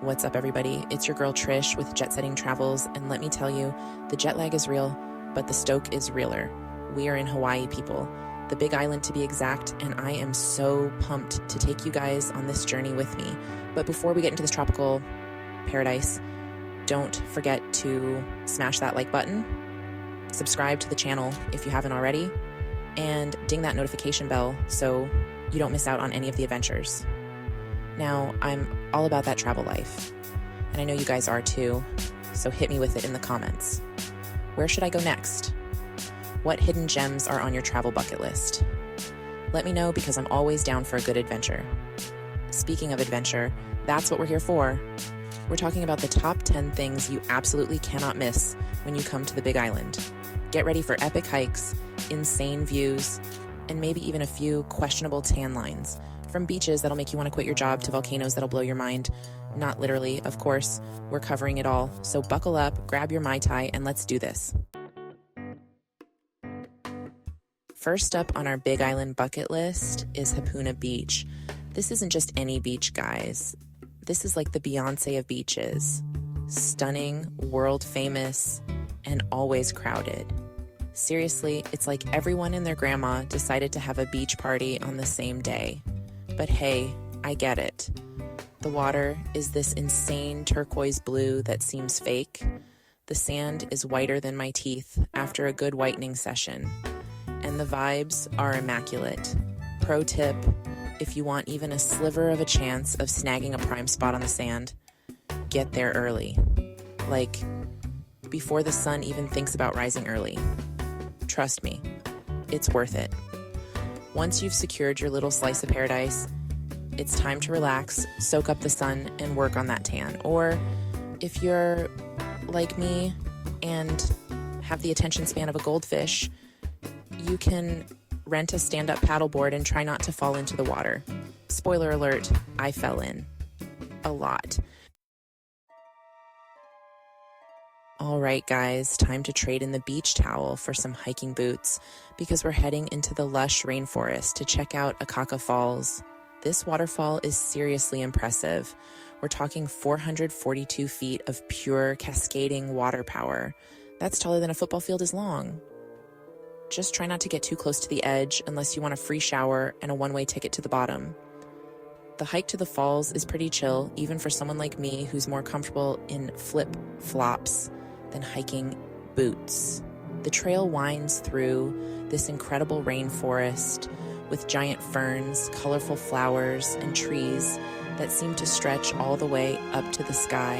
What's up, everybody? It's your girl Trish with Jet Setting Travels, and let me tell you, the jet lag is real, but the stoke is realer. We are in Hawaii, people, the Big Island to be exact, and I am so pumped to take you guys on this journey with me. But before we get into this tropical paradise, don't forget to smash that like button, subscribe to the channel if you haven't already, and ding that notification bell so you don't miss out on any of the adventures. Now, I'm all about that travel life, and I know you guys are too, so hit me with it in the comments. Where should I go next? What hidden gems are on your travel bucket list? Let me know, because I'm always down for a good adventure. Speaking of adventure, that's what we're here for. We're talking about the top 10 things you absolutely cannot miss when you come to the Big Island. Get ready for epic hikes, insane views, and maybe even a few questionable tan lines. From beaches that'll make you want to quit your job to volcanoes that'll blow your mind. Not literally, of course. We're covering it all. So buckle up, grab your Mai Tai, and let's do this. First up on our Big Island bucket list is Hapuna Beach. This isn't just any beach, guys. This is like the Beyonce of beaches. Stunning, world famous, and always crowded. Seriously, it's like everyone and their grandma decided to have a beach party on the same day. But hey, I get it. The water is this insane turquoise blue that seems fake. The sand is whiter than my teeth after a good whitening session. And the vibes are immaculate. Pro tip, if you want even a sliver of a chance of snagging a prime spot on the sand, get there early. Like, before the sun even thinks about rising early. Trust me, it's worth it. Once you've secured your little slice of paradise, it's time to relax, soak up the sun, and work on that tan. Or if you're like me and have the attention span of a goldfish, you can rent a stand-up paddleboard and try not to fall into the water. Spoiler alert, I fell in. A lot. All right, guys, time to trade in the beach towel for some hiking boots, because we're heading into the lush rainforest to check out Akaka Falls. This waterfall is seriously impressive. We're talking 442 feet of pure cascading water power. That's taller than a football field is long. Just try not to get too close to the edge unless you want a free shower and a one-way ticket to the bottom. The hike to the falls is pretty chill, even for someone like me who's more comfortable in flip-flops than hiking boots. The trail winds through this incredible rainforest with giant ferns, colorful flowers, and trees that seem to stretch all the way up to the sky.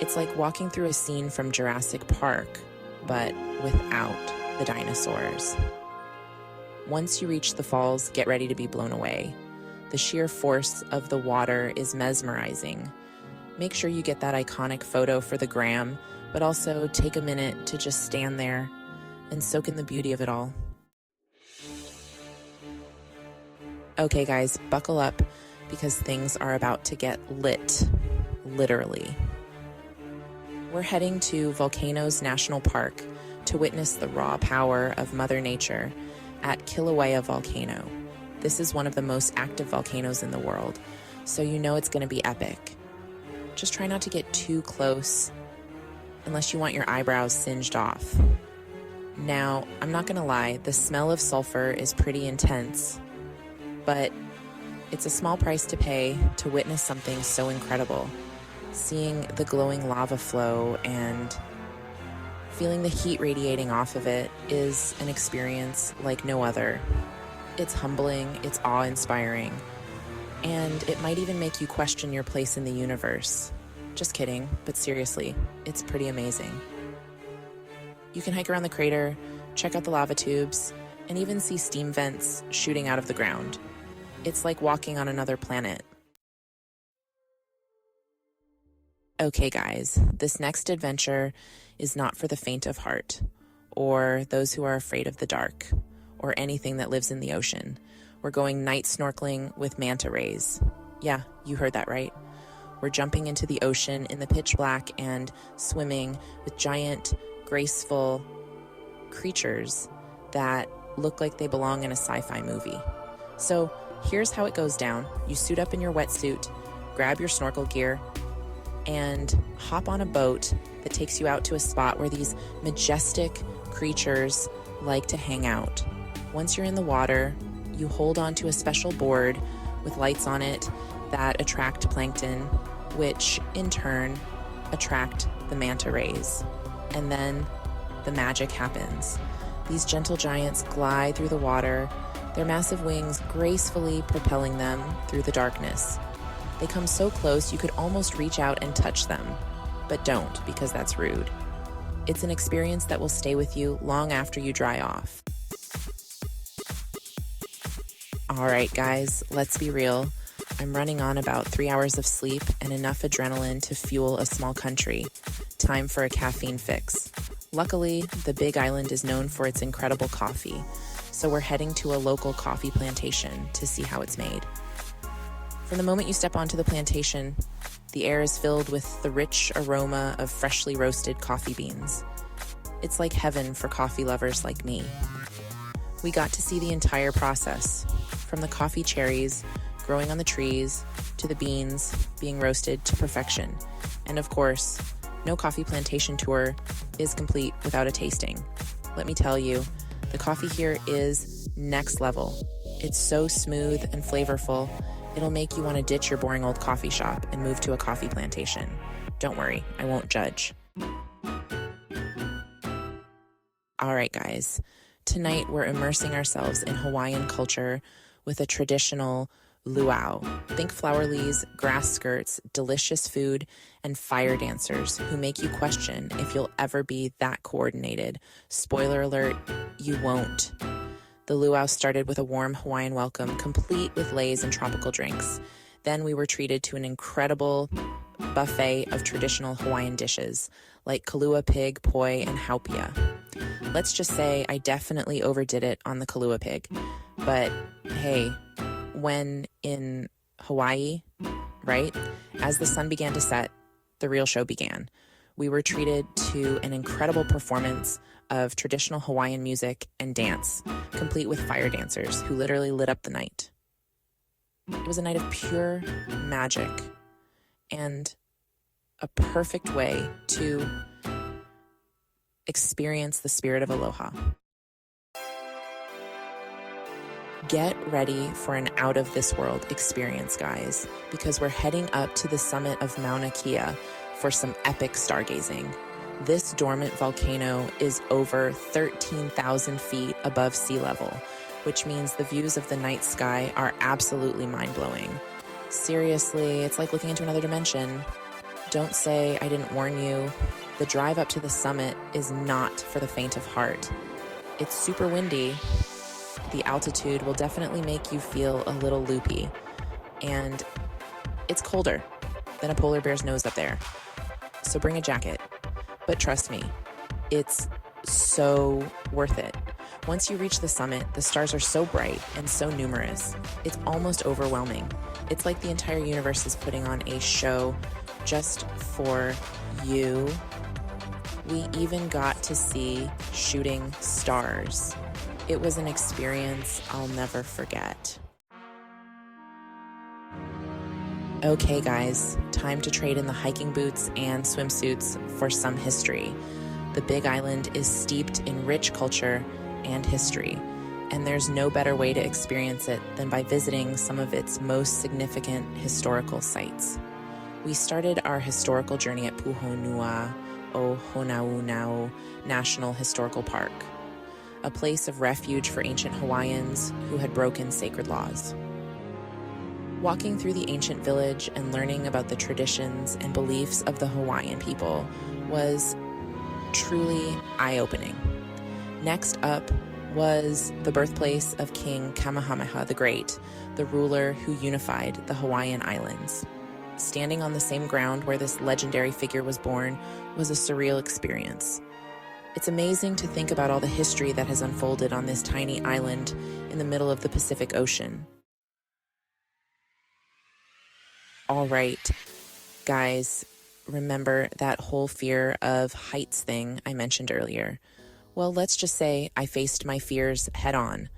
It's like walking through a scene from Jurassic Park, but without the dinosaurs. Once you reach the falls, get ready to be blown away. The sheer force of the water is mesmerizing. Make sure you get that iconic photo for the gram, but also take a minute to just stand there and soak in the beauty of it all. Okay, guys, buckle up, because things are about to get lit, literally. We're heading to Volcanoes National Park to witness the raw power of Mother Nature at Kilauea Volcano. This is one of the most active volcanoes in the world, so you know it's going to be epic. Just try not to get too close unless you want your eyebrows singed off. Now, I'm not going to lie, the smell of sulfur is pretty intense, but it's a small price to pay to witness something so incredible. Seeing the glowing lava flow and feeling the heat radiating off of it is an experience like no other. It's humbling, it's awe-inspiring, and it might even make you question your place in the universe. Just kidding, but seriously, it's pretty amazing. You can hike around the crater, check out the lava tubes, and even see steam vents shooting out of the ground. It's like walking on another planet. Okay, guys, this next adventure is not for the faint of heart, or those who are afraid of the dark, or anything that lives in the ocean. We're going night snorkeling with manta rays. Yeah, you heard that right. We're jumping into the ocean in the pitch black and swimming with giant, graceful creatures that look like they belong in a sci-fi movie. So here's how it goes down. You suit up in your wetsuit, grab your snorkel gear, and hop on a boat that takes you out to a spot where these majestic creatures like to hang out. Once you're in the water, you hold onto a special board with lights on it that attract plankton, which in turn attract the manta rays. And then the magic happens. These gentle giants glide through the water, their massive wings gracefully propelling them through the darkness. They come so close you could almost reach out and touch them, but don't, because that's rude. It's an experience that will stay with you long after you dry off. All right, guys, let's be real. I'm running on about 3 hours of sleep and enough adrenaline to fuel a small country. Time for a caffeine fix. Luckily, the Big Island is known for its incredible coffee, so we're heading to a local coffee plantation to see how it's made. From the moment you step onto the plantation, the air is filled with the rich aroma of freshly roasted coffee beans. It's like heaven for coffee lovers like me. We got to see the entire process, from the coffee cherries growing on the trees to the beans being roasted to perfection. And of course, no coffee plantation tour is complete without a tasting. Let me tell you, the coffee here is next level. It's so smooth and flavorful, it'll make you want to ditch your boring old coffee shop and move to a coffee plantation. Don't worry, I won't judge. All right, guys. Tonight, we're immersing ourselves in Hawaiian culture with a traditional luau. Think flower lilies, grass skirts, delicious food, and fire dancers who make you question if you'll ever be that coordinated. Spoiler alert, you won't. The luau started with a warm Hawaiian welcome, complete with leis and tropical drinks. Then we were treated to an incredible buffet of traditional Hawaiian dishes, like kalua pig, poi, and haupia. Let's just say I definitely overdid it on the kalua pig. But hey, when in Hawaii, right, as the sun began to set, the real show began. We were treated to an incredible performance of traditional Hawaiian music and dance, complete with fire dancers who literally lit up the night. It was a night of pure magic and a perfect way to experience the spirit of Aloha. Get ready for an out-of-this-world experience, guys, because we're heading up to the summit of Mauna Kea for some epic stargazing. This dormant volcano is over 13,000 feet above sea level, which means the views of the night sky are absolutely mind-blowing. Seriously, it's like looking into another dimension. Don't say I didn't warn you. The drive up to the summit is not for the faint of heart. It's super windy. The altitude will definitely make you feel a little loopy. And it's colder than a polar bear's nose up there. So bring a jacket. But trust me, it's so worth it. Once you reach the summit, the stars are so bright and so numerous. It's almost overwhelming. It's like the entire universe is putting on a show just for you. We even got to see shooting stars. It was an experience I'll never forget. Okay, guys, time to trade in the hiking boots and swimsuits for some history. The Big Island is steeped in rich culture and history, and there's no better way to experience it than by visiting some of its most significant historical sites. We started our historical journey at Puhonua o Honaunau National Historical Park, a place of refuge for ancient Hawaiians who had broken sacred laws. Walking through the ancient village and learning about the traditions and beliefs of the Hawaiian people was truly eye-opening. Next up was the birthplace of King Kamehameha the Great, the ruler who unified the Hawaiian Islands. Standing on the same ground where this legendary figure was born was a surreal experience. It's amazing to think about all the history that has unfolded on this tiny island in the middle of the Pacific Ocean. All right, guys, remember that whole fear of heights thing I mentioned earlier? Well, let's just say I faced my fears head on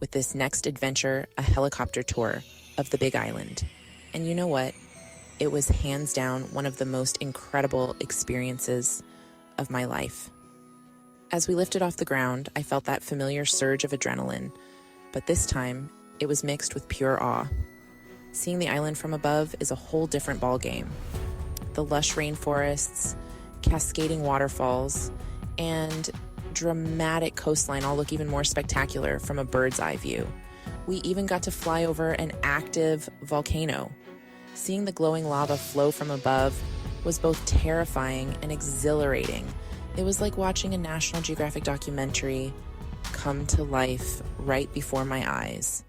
with this next adventure, a helicopter tour of the Big Island. And you know what? It was hands down one of the most incredible experiences of my life. As we lifted off the ground, I felt that familiar surge of adrenaline, but this time it was mixed with pure awe. Seeing the island from above is a whole different ballgame. The lush rainforests, cascading waterfalls, and dramatic coastline all look even more spectacular from a bird's eye view. We even got to fly over an active volcano. Seeing the glowing lava flow from above was both terrifying and exhilarating. It was like watching a National Geographic documentary come to life right before my eyes.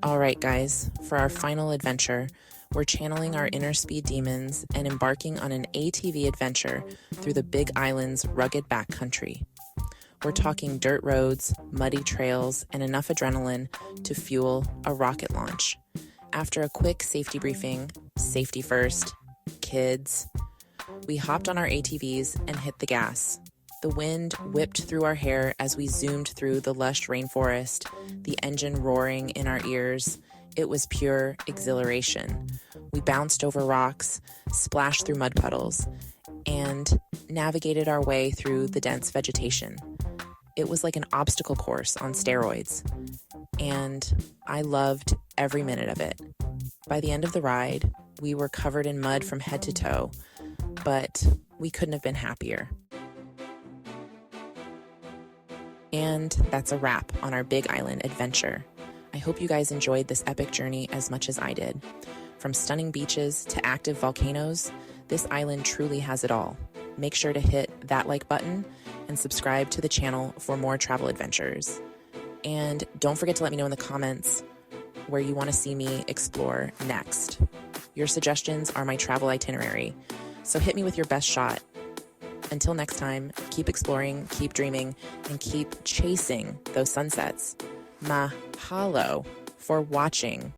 All right, guys, for our final adventure, we're channeling our inner speed demons and embarking on an ATV adventure through the Big Island's rugged backcountry. We're talking dirt roads, muddy trails, and enough adrenaline to fuel a rocket launch. After a quick safety briefing, safety first, kids, we hopped on our ATVs and hit the gas. The wind whipped through our hair as we zoomed through the lush rainforest, the engine roaring in our ears. It was pure exhilaration. We bounced over rocks, splashed through mud puddles, and navigated our way through the dense vegetation. It was like an obstacle course on steroids, and I loved every minute of it. By the end of the ride, we were covered in mud from head to toe, but we couldn't have been happier. And that's a wrap on our Big Island adventure. I hope you guys enjoyed this epic journey as much as I did. From stunning beaches to active volcanoes, this island truly has it all. Make sure to hit that like button and subscribe to the channel for more travel adventures. And don't forget to let me know in the comments where you want to see me explore next. Your suggestions are my travel itinerary, so hit me with your best shot. Until next time, keep exploring, keep dreaming, and keep chasing those sunsets. Mahalo for watching.